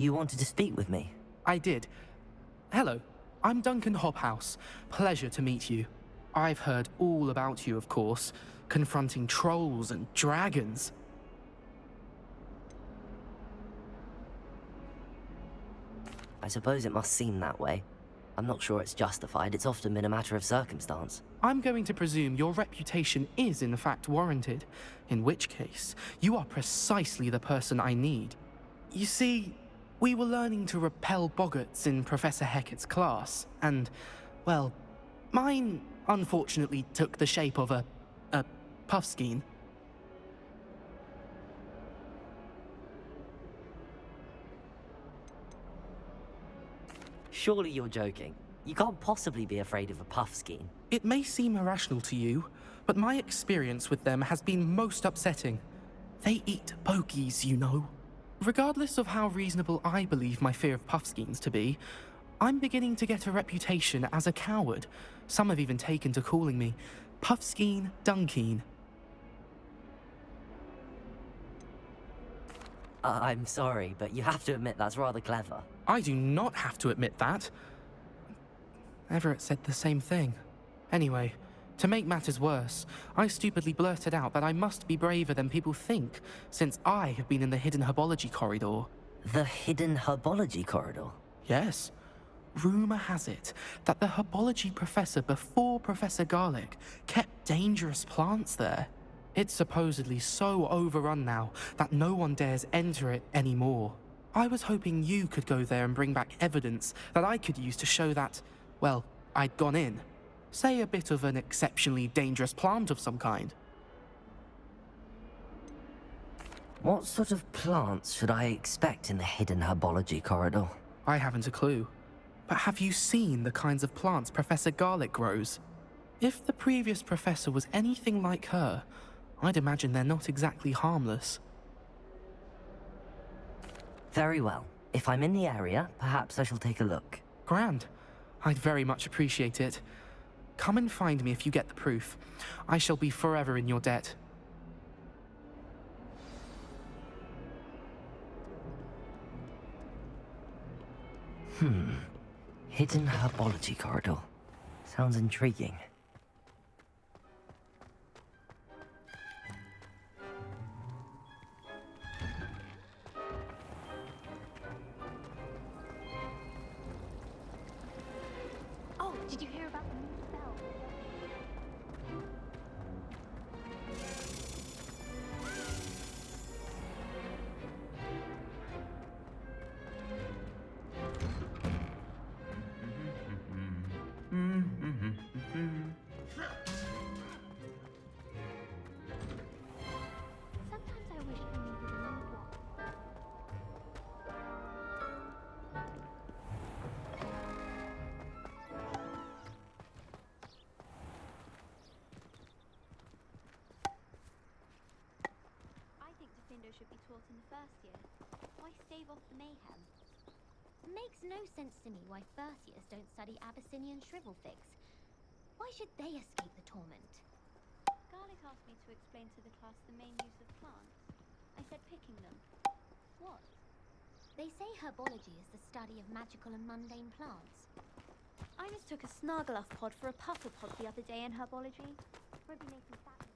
You wanted to speak with me? I did. Hello, I'm Duncan Hobhouse. Pleasure to meet you. I've heard all about you, of course, confronting trolls and dragons. I suppose it must seem that way. I'm not sure it's justified. It's often been a matter of circumstance. I'm going to presume your reputation is in fact warranted, in which case, you are precisely the person I need. You see, we were learning to repel boggarts in Professor Hecat's class, and, well, mine unfortunately took the shape of a puffskein. Surely you're joking. You can't possibly be afraid of a puffskein. It may seem irrational to you, but my experience with them has been most upsetting. They eat pokies, you know. Regardless of how reasonable I believe my fear of puffskeins to be, I'm beginning to get a reputation as a coward. Some have even taken to calling me Puffskein Dunkeen. I'm sorry, but you have to admit that's rather clever. I do not have to admit that. Everett said the same thing. Anyway, to make matters worse, I stupidly blurted out that I must be braver than people think, since I have been in the hidden herbology corridor. The hidden herbology corridor? Yes. Rumor has it that the herbology professor before Professor Garlic kept dangerous plants there. It's supposedly so overrun now that no one dares enter it anymore. I was hoping you could go there and bring back evidence that I could use to show that, well, I'd gone in. Say a bit of an exceptionally dangerous plant of some kind. What sort of plants should I expect in the hidden herbology corridor? I haven't a clue. But have you seen the kinds of plants Professor Garlic grows? If the previous professor was anything like her, I'd imagine they're not exactly harmless. Very well. If I'm in the area, perhaps I shall take a look. Grand. I'd very much appreciate it. Come and find me if you get the proof. I shall be forever in your debt. Hidden herbology corridor. Sounds intriguing. Oh, did you hear about the new spell? Sometimes I wish I knew who the mood was. I think Defendo should be taught in the first year. Why stave off the mayhem? It makes no sense to me why first years don't study Abyssinian shrivelfigs. Why should they escape the torment? Garlic asked me to explain to the class the main use of plants. I said picking them. What? They say herbology is the study of magical and mundane plants. I mistook a snargaluff pod for a puffle pod the other day in herbology. Won't be making that mistake.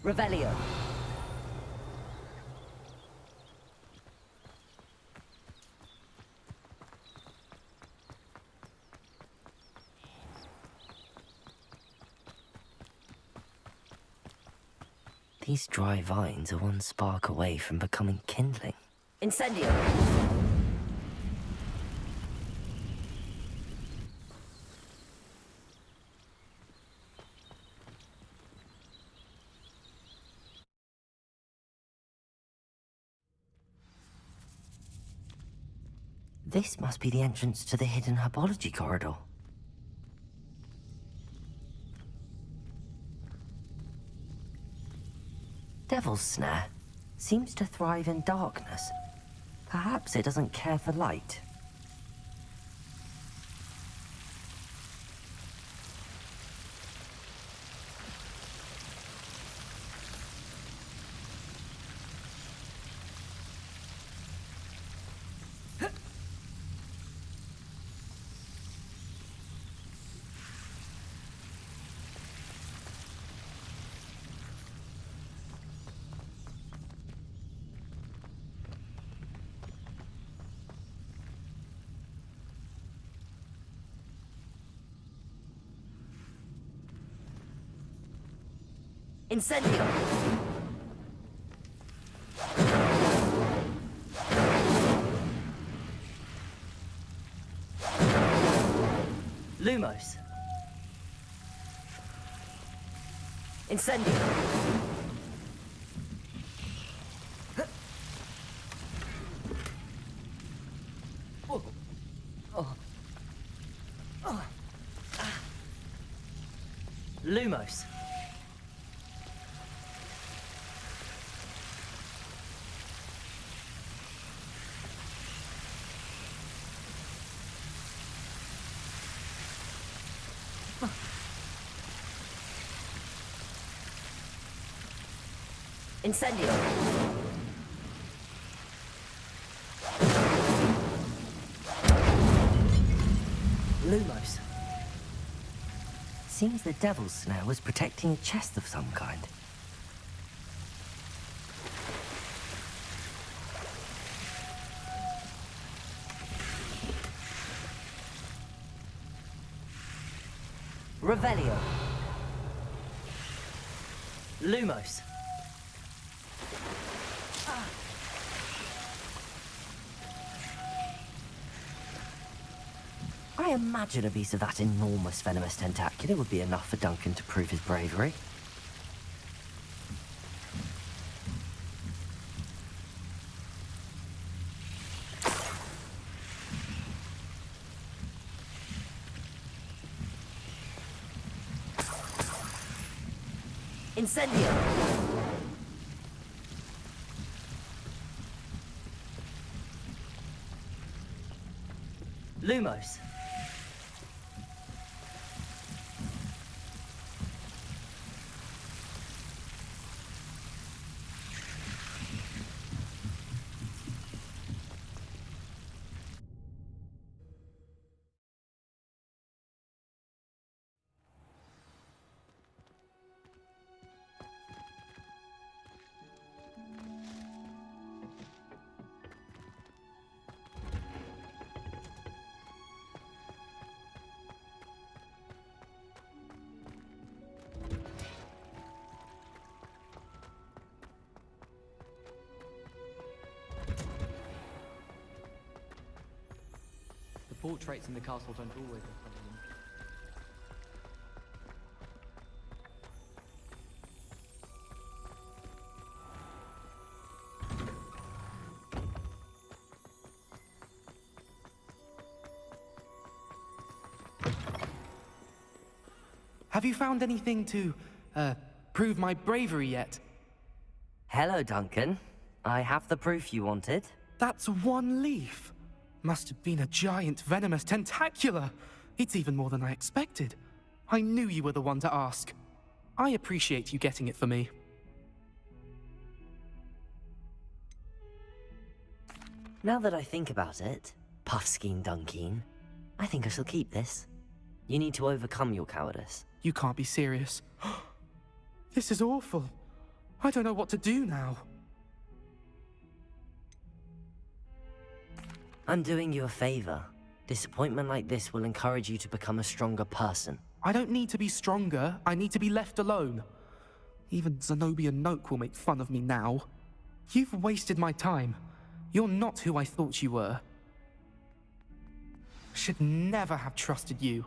Revelio. These dry vines are one spark away from becoming kindling. Incendio! This must be the entrance to the hidden herbology corridor. Devil's Snare seems to thrive in darkness. Perhaps it doesn't care for light. Incendio! Lumos. Incendio! Lumos. Incendio! Lumos. Seems the Devil's Snare was protecting a chest of some kind. Revelio. Lumos. I imagine a piece of that enormous venomous tentacular would be enough for Duncan to prove his bravery. Incendio! Lumos. The portraits in the castle don't always look like them. Have you found anything to, prove my bravery yet? Hello, Duncan. I have the proof you wanted. That's one leaf. Must have been a giant venomous tentacula. It's even more than I expected. I knew you were the one to ask. I appreciate you getting it for me. Now that I think about it, Puffskein Dunkeen, I think I shall keep this. You need to overcome your cowardice. You can't be serious. This is awful. I don't know what to do now. I'm doing you a favor. Disappointment like this will encourage you to become a stronger person. I don't need to be stronger. I need to be left alone. Even Zenobia Noak will make fun of me now. You've wasted my time. You're not who I thought you were. Should never have trusted you.